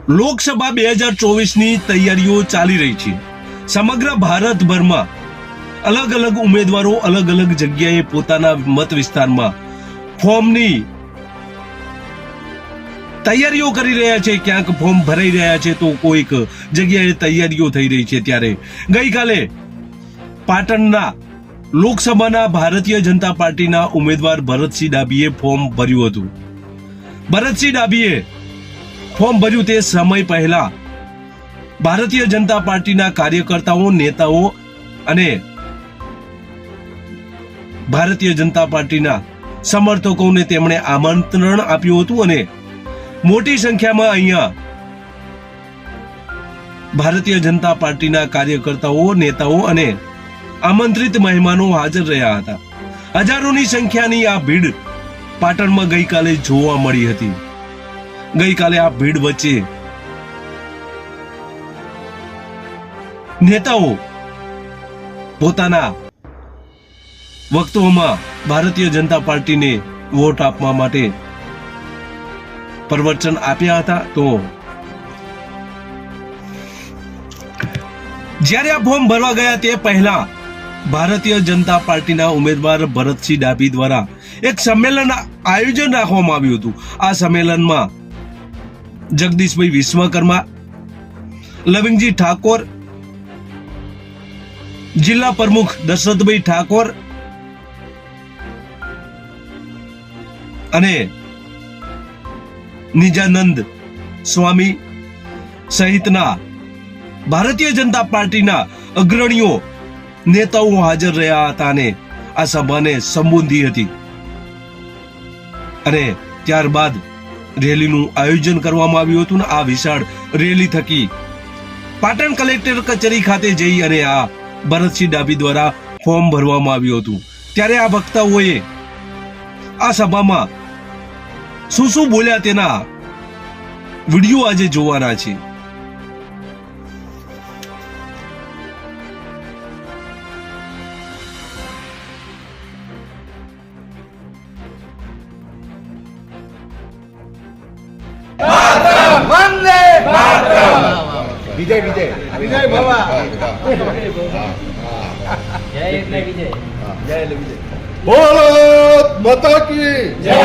લોકસભા 2024ની તૈયારીઓ ચાલી રહી છે. સમગ્ર ભારતભરમાં અલગ અલગ ઉમેદવારો અલગ અલગ જગ્યાએ પોતાના મત વિસ્તારમાં ફોર્મની તૈયારીઓ કરી રહ્યા છે. ક્યાંક ફોર્મ ભરાઈ રહ્યા છે તો કોઈક જગ્યાએ તૈયારીઓ થઈ રહી છે. ત્યારે ગઈકાલે પાટણના લોકસભાના ભારતીય જનતા પાર્ટીના ઉમેદવાર ભરતસિંહ ડાભીએ ફોર્મ ભર્યું હતું. ભરતસિંહ ડાભીએ ફોર્મ ભર્યું તે સમય પહેલા ભારતીય જનતા પાર્ટીના કાર્યકર્તાઓ, નેતાઓ અને ભારતીય જનતા પાર્ટીના સમર્થકોને તેમણે આમંત્રણ આપ્યું હતું અને મોટી સંખ્યામાં અહીંયા ભારતીય જનતા પાર્ટીના કાર્યકર્તાઓ, નેતાઓ અને આમંત્રિત મહેમાનો હાજર રહ્યા હતા. હજારોની સંખ્યાની આ ભીડ પાટણમાં ગઈકાલે જોવા મળી હતી. ગઈકાલે આ ભીડ વચ્ચે નેતાઓ પોતાના વક્તવ્યમાં ભારતીય જનતા પાર્ટીને વોટ આપવા માટે પ્રવચન આપ્યા હતા. તો જ્યારે આ ફોર્મ ભરવા ગયા તે પહેલા ભારતીય જનતા પાર્ટીના ઉમેદવાર ભરતસિંહ ડાભી દ્વારા એક સંમેલન આયોજન રાખવામાં આવ્યું હતું. આ સંમેલનમાં જગદીશભાઈ વિશ્વકર્મા, લવિંગજી ઠાકોર, જિલ્લા પ્રમુખ દશરથભાઈ ઠાકોર અને નિજાનંદ સ્વામી સહિતના ભારતીય જનતા પાર્ટીના અગ્રણીઓ, નેતાઓ હાજર રહ્યા હતા અને આ સભાને સંબોધી હતી. અને ત્યારબાદ રેલીનું આયોજન કરવામાં આવ્યું હતું. આ વિશાળ રેલી થકી પાટણ કલેક્ટર કચેરી ખાતે જઈ અને આ ભરતસિંહ ડાભી દ્વારા ફોર્મ ભરવામાં આવ્યું હતું. ત્યારે આ વક્તાઓએ આ સભામાં શું શું બોલ્યા તેના વિડીયો આજે જોવાના છે. વિજય વિજય વિજય ભવા જય એટલે વિજય. જય એટલે વિજય. ભારત માતા કી જય.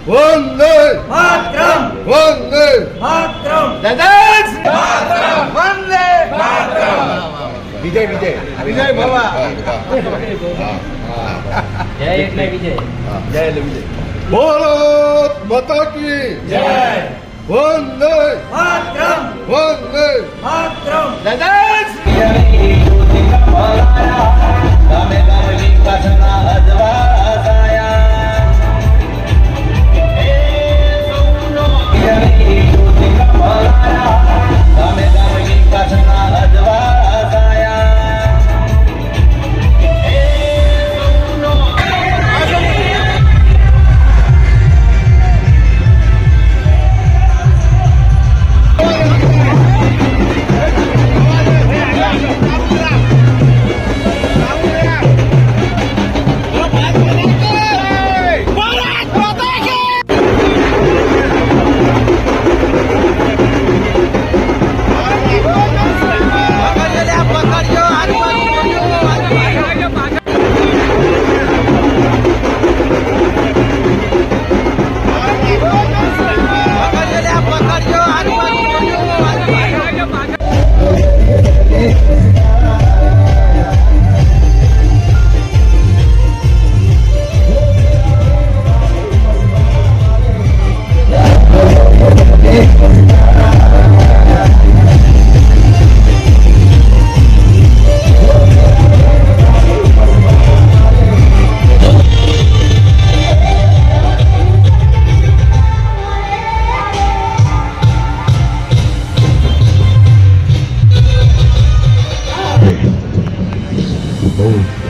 વંદે માતરમ વંદે માતરમ દાદા વંદે વિજય વિજય વિજય ભવા જય એટલે વિજય. જય એટલે વિજય. ભારત માતા કી જય. વંદે માતરમ વંદે માતરમ દાદા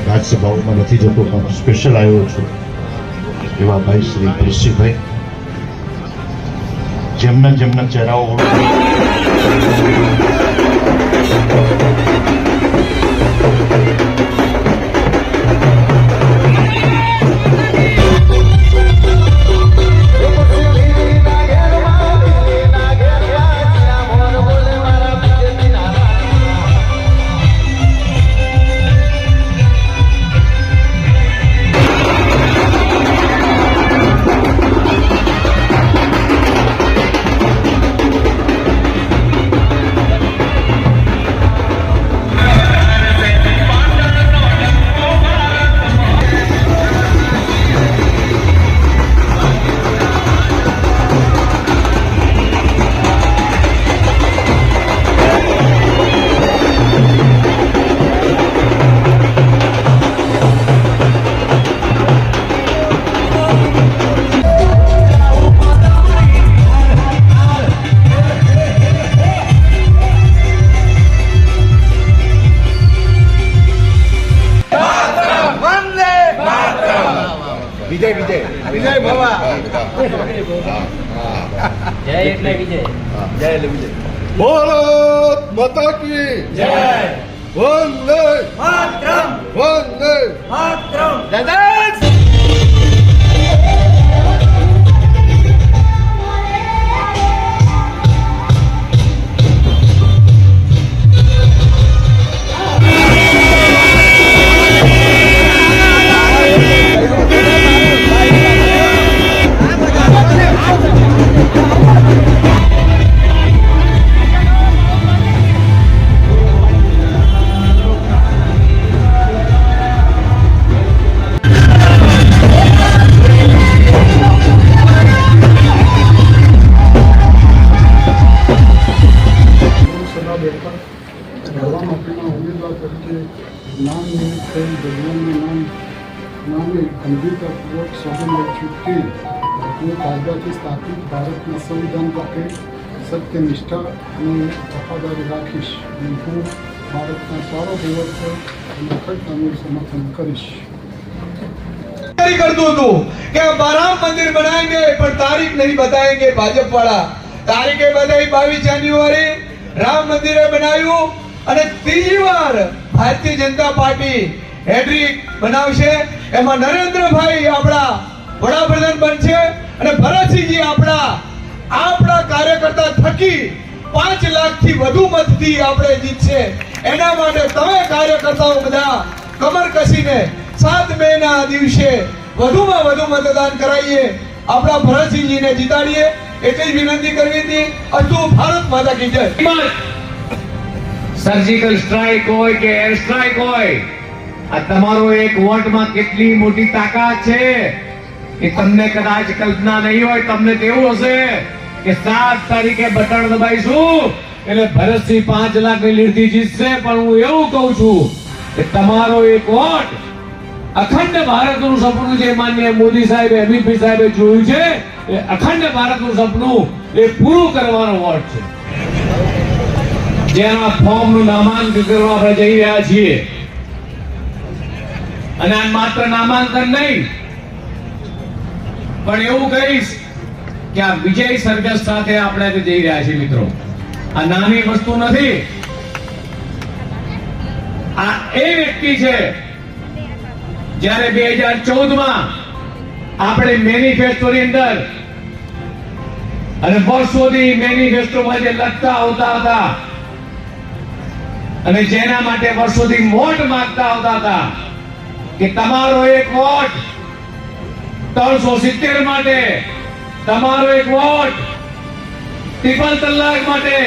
રાજ્યસભાઓમાં નથી જતો પણ સ્પેશિયલ આવ્યો છું એવા ભાઈ શ્રી કૃષિભાઈ, જેમના ચહેરાઓ में विजय જય એટલે વિજય ભારત માતા કી जय વંદે मातरम વંદે मातरम લોકસભા બેઠક ભરવા માટેના ઉમેદવાર તરીકે નામ નિમિત્ત થઈ ભગવાનનું નામે ગંભીરતાપૂર્વક સોગંદ લઉં છું કે હું કાયદાથી સ્થાપિત ભારતના સંવિધાન પ્રત્યે સત્યનિષ્ઠા અને વફાદારી રાખીશ અને હું ભારતના સાર્વભૌમત્વ અને અખંડતાનું સમર્થન કરીશ. तैयारी कर दो तू कि राम मंदिर बनाएंगे पर तारीख नहीं बताएंगे भाजप वाला तारीखे बताई 22 जान्युआरी राम मंदिर बनाયું અને ત્રીજી વાર ભારતીય જનતા પાર્ટી હેડ્રિક બનાવશે એમાં નરેન્દ્રભાઈ આપણા વડાપ્રધાન બનશે અને ભરતસિંહજી આપણા કાર્યકર્તા થકી 5 લાખથી વધુ મતથી આપણે જીતશે એના માટે તમે કાર્યકર્તાઓ બધા કમર કસીને 7 મેના દિવસે વધુમાં વધુ મતદાન કરાવીએ આપણા ભરતસિંહજીને જીતાડીએ એટલી જ વિનંતી કરવી હતી. અસ્તુ ભારત માતા કી જય. સર્જિકલ સ્ટ્રાઇક હોય કે એર સ્ટ્રાઇક હોય આ તમારો એક વોટમાં કેટલી મોટી તાકાત છે કે તમને કદાચ કલ્પના નહીં હોય. તમને કેવું હશે કે 7 તારીખે બટન દબાઈશું એટલે ભરતસિંહ 5 લાખની લીડથી જીતશે. પણ હું એવું કહું છું કે તમારો એક વોટ અખંડ ભારતનું સપનું જે માનનીય મોદી સાહેબ એમપી સાહેબે જોયું છે એ અખંડ ભારતનું સપનું એ પૂરું કરવાનો વોટ છે. જેના ફોર્મનું નામાંકન કરવા આપણે જઈ રહ્યા છીએ અને આ માત્ર નામાંકન નહીં પણ એવું કહીશ કે આ વિજય સરઘસ સાથે આપણે જઈ રહ્યા છીએ મિત્રો. આ નાની વસ્તુ નથી. આ એ વ્યક્તિ છે જ્યારે 2014માં આપણે મેનિફેસ્ટોની અંદર અને વર્ષોથી મેનિફેસ્ટોમાં જે લખતા આવતા હતા અને જેના માટે વર્ષોથી વોટ માંગતા આવતા હતા કે તમારો એક વોટ 370 માટે, તમારો એક વોટ ટ્રિપલ તલાક માટે,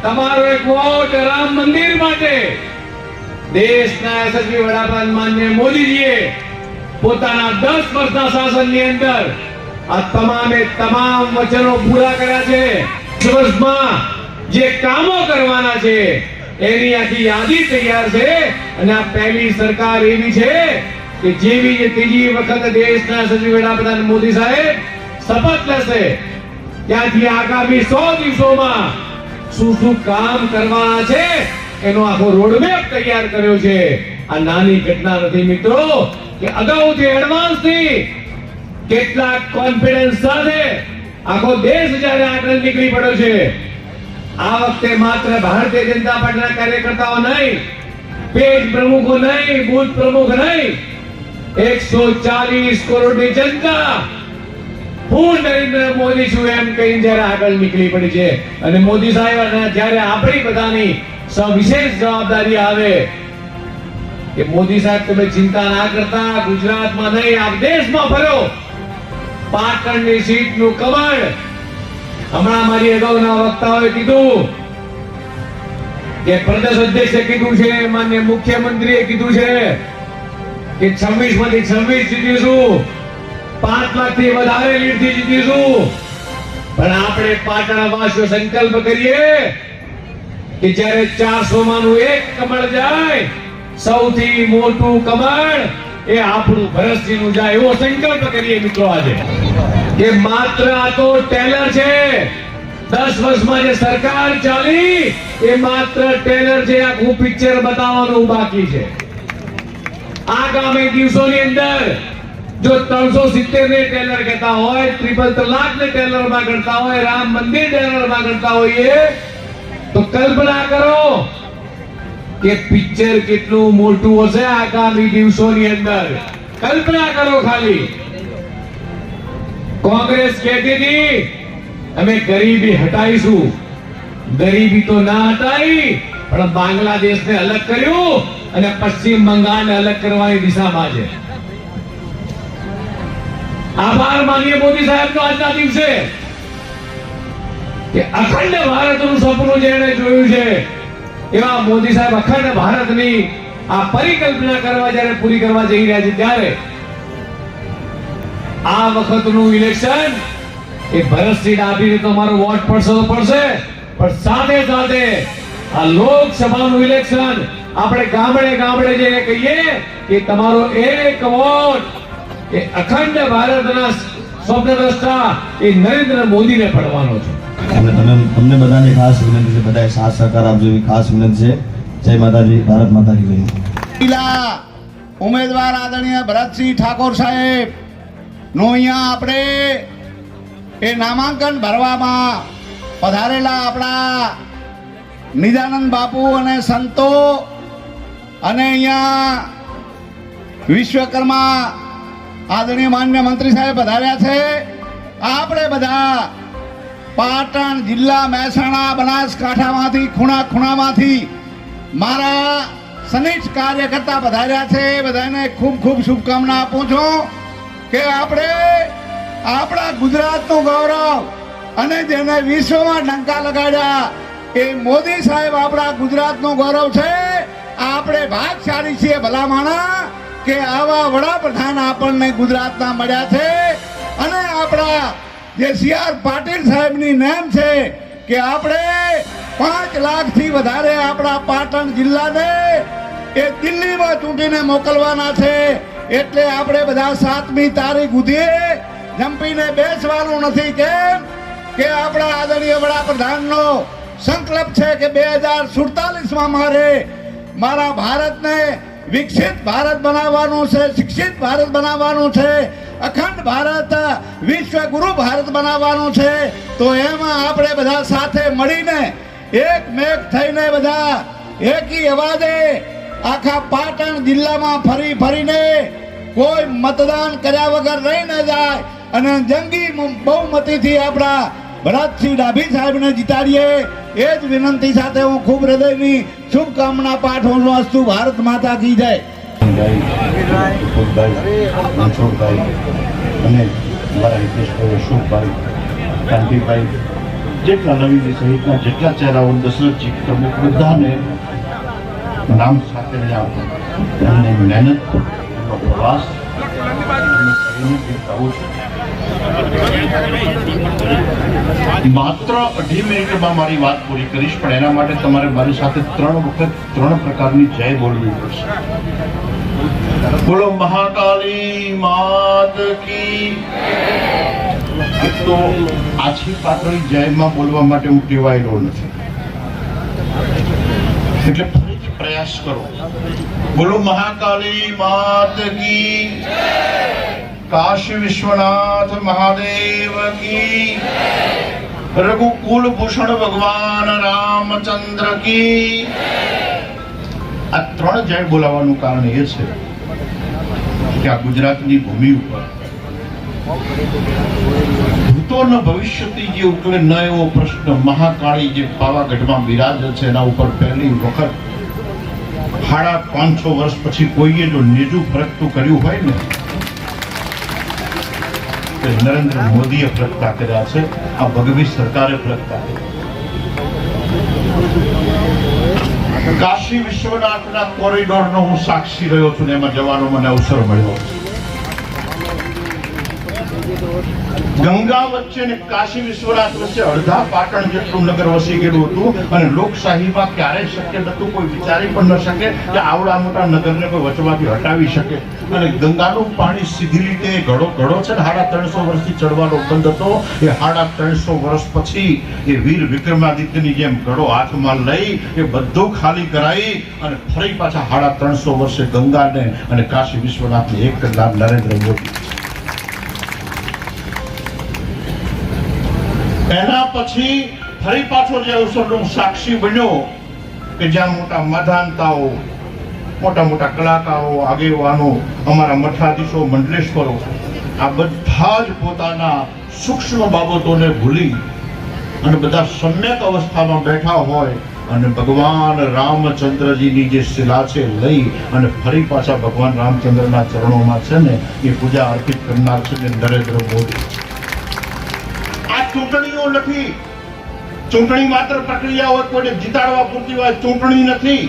તમારો એક વોટ રામ મંદિર માટે. દેશના યશસ્વી વડાપ્રધાન માનનીય મોદીજીએ પોતાના 10 વર્ષના શાસનની અંદર આ તમામે તમામ વચનો પૂરા કર્યા છે. વર્ષમાં જે કામો કરવાના છે એની આખી યાદી તૈયાર છે અને આ પહેલી સરકાર એવી છે કે જેવી જે ત્રીજી વખત દેશના યશસ્વી વડાપ્રધાન મોદી સાહેબ શપથ લેશે ત્યાંથી આગામી 100 દિવસોમાં શું શું કામ કરવાના છે એનો આખો રોડમેપ તૈયાર કર્યો છે. આ નાની ઘટના નથી મિત્રો કે અગાઉથી એડવાન્સથી કેટલાક કોન્ફિડન્સ સાથે આખો દેશ જ્યારે આગળ નીકળી પડ્યો છે. આ વખતે માત્ર ભારતીય જનતા પાર્ટીના કાર્યકર્તાઓ નહીં, પેજ પ્રમુખો નહીં, બૂથ પ્રમુખ નહીં, 140 કરોડની જનતા હું નરેન્દ્ર મોદી છું એમ કહીને જ્યારે આગળ નીકળી પડી છે. અને મોદી સાહેબ જ્યારે આપણી બધાની વિશેષ જવાબદારી આવે કે મોદી સાહેબ તમે ચિંતા ના કરતા, ગુજરાતમાં નહીં આ દેશમાં ફરો. પાટણની સીટનું કમળ હમણાં મારી અગાઉના વક્તાઓએ કીધું કે પ્રદેશ અધ્યક્ષે કીધું છે, માનનીય મુખ્યમંત્રીએ કીધું છે કે 26 માંથી 26 જીતીશું, 5 લાખથી વધારે લીડથી જીતીશું. પણ આપણે પાટણવાસીઓ સંકલ્પ કરીએ કે જ્યારે 400 માનું એક કમળ જાય સૌથી મોટું કમળ એ આપણું ભરતસિંહનું જાય એવો સંકલ્પ કરીએ મિત્રો આજે. કે માત્ર આ તો ટેલર છે. 10 વર્ષમાં જે સરકાર ચાલી એ માત્ર ટેલર છે. આખું પિક્ચર બતાવવાનું બાકી છે. આગામી દિવસોની અંદર જો 370 ને ટેલર કહેતા હોય, ટ્રિપલ તલાક ને ટેલર માં કરતા હોય, રામ મંદિર ટેલર માં કરતા હોઈએ, તો કલ્પના કરો કે પિક્ચર કેટલું મોટું હશે આગામી દિવસોની અંદર. કલ્પના કરો ખાલી. કોંગ્રેસ કહેતી હતી અમે ગરીબી હટાઈશું. ગરીબી તો ના હટાઈ, પણ બાંગ્લાદેશને અલગ કર્યું અને પશ્ચિમ બંગાળને અલગ કરવાની દિશામાં છે. આભાર માનીએ મોદી સાહેબનો આજના દિવસે કે અખંડ ભારતનું સપનું જેણે જોયું છે એવા મોદી સાહેબ અખંડ ભારતની આ પરિકલ્પના કરવા જ્યારે પૂરી કરવા જઈ રહ્યા છે, ત્યારે આ વખતનું ઇલેક્શન એ ભરતસિંહ ડાભીને તો મારો વોટ પડશે તો પડશે, પણ સાથે સાથે આ લોકસભાનું ઇલેક્શન આપણે ગામડે ગામડે જઈને કહીએ કે તમારો એક વોટ એ અખંડ ભારતના સ્વપ્નદ્રષ્ટા એ નરેન્દ્ર મોદીને પડવાનો છે. અને તમને બધાને ખાસ વિનંતી છે, બધાએ સાથ સહકાર આપજો એવી ખાસ વિનંતી છે. જય માતાજી, ભારત માતા કી જય. જિલ્લા ઉમેદવાર આદરણીય ભરતસિંહ ઠાકોર સાહેબ નો અહીંયા આપણે એ નામાંકન ભરવામાં પધારેલા આપણા નિજાનંદ બાપુ અને સંતો અને અહીંયા વિશ્વકર્મા આદરણીય માન્ય મંત્રી સાહેબ પધાર્યા છે. આપણે બધા પાટણ જિલ્લા, મહેસાણા, બનાસકાંઠામાંથી, ખૂણા ખૂણામાંથી મારા સનિષ્ઠ કાર્યકર્તા પધાર્યા છે. બધાને ખૂબ ખૂબ શુભકામના આપું છું કે આપણે આપણા ગુજરાતનું ગૌરવ અને જેને વિશ્વમાં ડંકા લગાડ્યા એ મોદી સાહેબ આપણા ગુજરાતનું ગૌરવ છે. આપણે ભાગશાળી છીએ ભલામણા કે આવા વડાપ્રધાન આપણને ગુજરાતના મળ્યા છે. અને આપણા જે સી.આર. પાટીલ સાહેબની નેમ છે કે આપણે 5 લાખથી વધારે આપણા પાટણ જિલ્લાને એ દિલ્હીમાં ચૂંટીને મોકલવાના છે. એટલે આપણે બધા 7મી તારીખ સુધી જંપીને બેસવાનું નથી. કેમ કે આપણા આદરણીય વડાપ્રધાનનો સંકલ્પ છે કે 2047માં મારા ભારતને વિકસિત ભારત બનાવવાનું છે, શિક્ષિત ભારત બનાવવાનું છે, અખંડ ભારત, વિશ્વગુરુ ભારત બનાવવાનું છે. તો એમાં આપણે બધા સાથે મળીને એકમેક થઈને બધા એકી અવાજે આખા પાટણ જિલ્લામાં ફરીને કોઈ મતદાન કર્યા વગર રહી ન જાય અને જંગી બહુમતીથી આપણા ભરતસિંહ ડાભી સાહેબને જીતાડીએ એ જ વિનંતી સાથે હું ખૂબ હૃદયની શુભકામના પાઠવું છું. અસ્તુ ભારત માતા કી જય. રણછોડભાઈ અને મારા હિતેશભાઈ, અશોકભાઈ, કાંતિભાઈ, જેટલા નવીન સહિતના જેટલા ચહેરાઓ, દશરથજી પ્રમુખ, બધાને નામ સાથે એમની મહેનત, એમનો પ્રવાસ માત્ર 2 મિનિટમાં મારી વાત પૂરી કરીશ, પણ એના માટે તમારે મારી સાથે 3 વખત 3 પ્રકારની જય બોલવી પડશે. બોલો મહાકાળી માત કી. એક તો આછી પાતળી જયમાં બોલવા માટે હું ટેવાયેલો નથી, એટલે ફરીથી પ્રયાસ કરો. બોલો મહાકાળી માત કી, કાશી વિશ્વનાથ મહાદેવ કી, રઘુકુલ ભૂષણ ભગવાન રામચંદ્ર કી. આ 3 જય બોલાવવાનું કારણ એ છે કે આ ગુજરાતની ભૂમિ ઉપર ભૂતો ન ભવિષ્યથી જે ઉકેલે ન એવો પ્રશ્ન મહાકાળી જે પાવાગઢમાં બિરાજે છે એના ઉપર પહેલી વખત 550 વર્ષ પછી કોઈએ જો નેજું પ્રગટું કર્યું હોય ને, નરેન્દ્ર મોદીએ પ્રગટા કર્યા છે. આ ભગવી સરકારે પ્રગટા કર્યા. કાશી વિશ્વનાથના કોરિડોરનો હું સાક્ષી રહ્યો છું ને એમાં જવાનો મને અવસર મળ્યો. ગંગા વચ્ચે ને કાશી વિશ્વનાથ વચ્ચે અડધા પાટણ જેટલું નગર વસી ગયેલું હતું અને લોકશાહીમાં ક્યારેય શક્ય નતું, કોઈ વિચારી પણ ન શકે કે આવડા મોટા નગરને કોઈ વચમાંથી હટાવી શકે. અને ગંગાનું પાણી સીધી રીતે ઘડો છે ને 350 વર્ષથી ચડવાનો બંધ હતો. એ 350 વર્ષ પછી એ વીર વિક્રમાદિત્યની જેમ ઘડો હાથમાં લઈ એ બધું ખાલી કરાવી અને ફરી પાછા 350 વર્ષે ગંગાને અને કાશી વિશ્વનાથને એક કરનાર નરેન્દ્ર મોદી. એના પછી ફરી પાછો જે અવસરનો સાક્ષી બન્યો કે જ્યાં મોટા મધાનતાઓ, મોટા મોટા કલાકારો, આગેવાનો, અમારા મઠાધીશો, મંડલેશ્વરો આ બધા જ પોતાના સૂક્ષ્મ બાબતોને ભૂલી અને બધા સમ્યક અવસ્થામાં બેઠા હોય અને ભગવાન રામચંદ્રજીની જે શિલા છે લઈ અને ફરી પાછા ભગવાન રામચંદ્રના ચરણોમાં છે ને એ પૂજા અર્પિત કરનાર છે ને નરેન્દ્ર મોદી. આ ચૂંટણીઓ નથી, ચૂંટણી માત્ર પ્રક્રિયા હોય, કોઈને જીતાડવા પૂરતી હોય, ચૂંટણી નથી.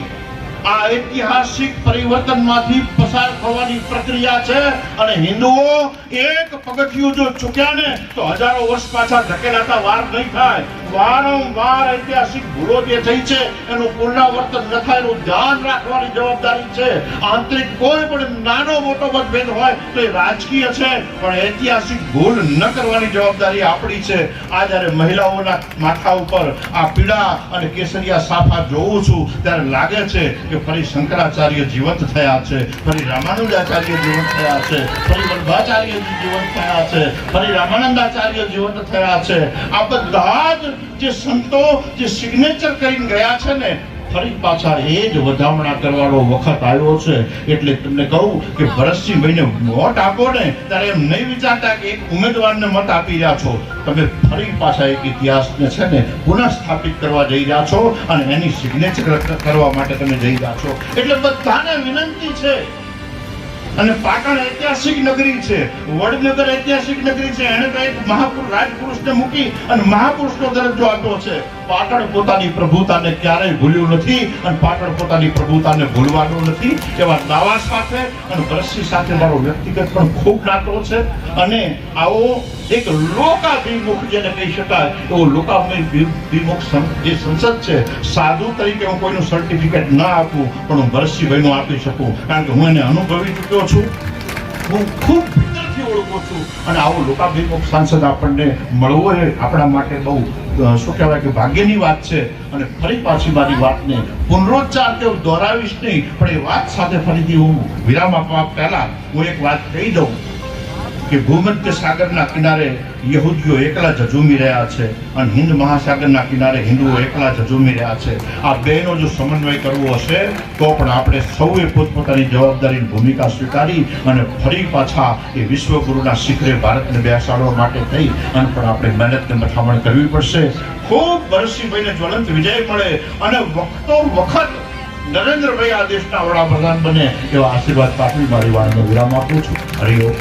આ ઐતિહાસિક પરિવર્તનમાંથી પસાર થવાની પ્રક્રિયા છે અને હિન્દુઓ એક પગથિયું જો ચૂક્યા ને તો હજારો વર્ષ પાછા ધકેલાતા વાર નહીં થાય. વારંવાર ઐતિહાસિક ભૂલો જે થઈ છે એનું પુનરાવર્તન ન થાય એનું ધ્યાન રાખવાની જવાબદારી છે. આંતરિક કોઈ પણ નાનો મોટો મતભેદ હોય તો એ રાજકીય છે, પણ ઐતિહાસિક ભૂલ ન કરવાની જવાબદારી આપણી છે. આ જ્યારે મહિલાઓના માથા ઉપર આ પીળા અને કેસરિયા સાફા જોઉં છું ત્યારે લાગે છે કે ફરી શંકરાચાર્ય જીવંત થયા છે, ફરી રામાનુજાચાર્ય જીવંત થયા છે, ફરી વલ્લભાચાર્ય જીવંત થયા છે, ફરી રામાનંદાચાર્ય જીવંત થયા છે. આ બધા જ જે સંતો જે સિગ્નેચર કરીને ગયા છે ને ફરી પાછા એ જ વધામણા કરવાનો વખત આવ્યો છે. એટલે તમને કહું કે ભરતસિંહભાઈને વોટ આપો ને ત્યારે એમ નહીં વિચારતા કે એક ઉમેદવારને મત આપી રહ્યા છો, તમે ફરી પાછા એક ઇતિહાસને છે ને પુનઃ સ્થાપિત કરવા જઈ રહ્યા છો અને એની સિગ્નેચર કરવા માટે તમે જઈ રહ્યા છો. એટલે બધાને વિનંતી છે. અને પાટણ ઐતિહાસિક નગરી છે, વડનગર ઐતિહાસિક નગરી છે. એને તો એક મહાપુરુષ રાજપુરુષને મૂકી અને મહાપુરુષનો દરજ્જો આપ્યો છે. પાટણ પોતાની પ્રભુતાને ક્યારેય ભૂલ્યું નથી અને પાટણ પોતાની પ્રભુતાને ભૂલવાનું નથી. એવા દાવા સાથે અને ભરતસિંહ સાથે મારો વ્યક્તિગત પણ ખૂબ નાતો છે. અને આવો એક લોકાભિમુખ જેને કહી શકાય એવો લોકાભિમુખ જે સંસદ છે, સાધુ તરીકે હું કોઈનું સર્ટિફિકેટ ના આપું પણ હું ભરતસિંહભાઈનું આપી શકું, કારણ કે હું એને અનુભવી ચૂક્યો છું, હું ખૂબ ભીતરથી ઓળખું છું. અને આવો લોકાભિમુખ સાંસદ આપણને મળવો એ આપણા માટે બહુ શું કહેવાય કે ભાગ્યની વાત છે. અને ફરી પાછી મારી વાતને પુનરોચ્ચાર કે દોહરાવીશ નહીં, પણ એ વાત સાથે ફરીથી હું વિરામ આપવા પહેલા હું એક વાત કહી દઉં કે ભૂમધ્ય સાગરના કિનારે યહૂદીઓ એકલા ઝઝૂમી રહ્યા છે અને હિન્દ મહાસાગરના કિનારે હિન્દુઓ એકલા ઝઝૂમી રહ્યા છે. આ બેનો જો સમન્વય કરવો હશે તો પણ આપણે સૌએ પોતપોતાની જવાબદારીની ભૂમિકા સ્વીકારી અને ફરી પાછા એ વિશ્વગુરુના શિખરે ભારતને બેસાડવા માટે થઈ અને પણ આપણે મહેનતને મથામણ કરવી પડશે. ખૂબ ભરતસિંહભાઈને જ્વલંત વિજય મળે અને વખતો વખત નરેન્દ્રભાઈ આ દેશના વડાપ્રધાન બને એવા આશીર્વાદ પાઠવી મારી વાતનો વિરામ આપું છું. હરિ ઓમ.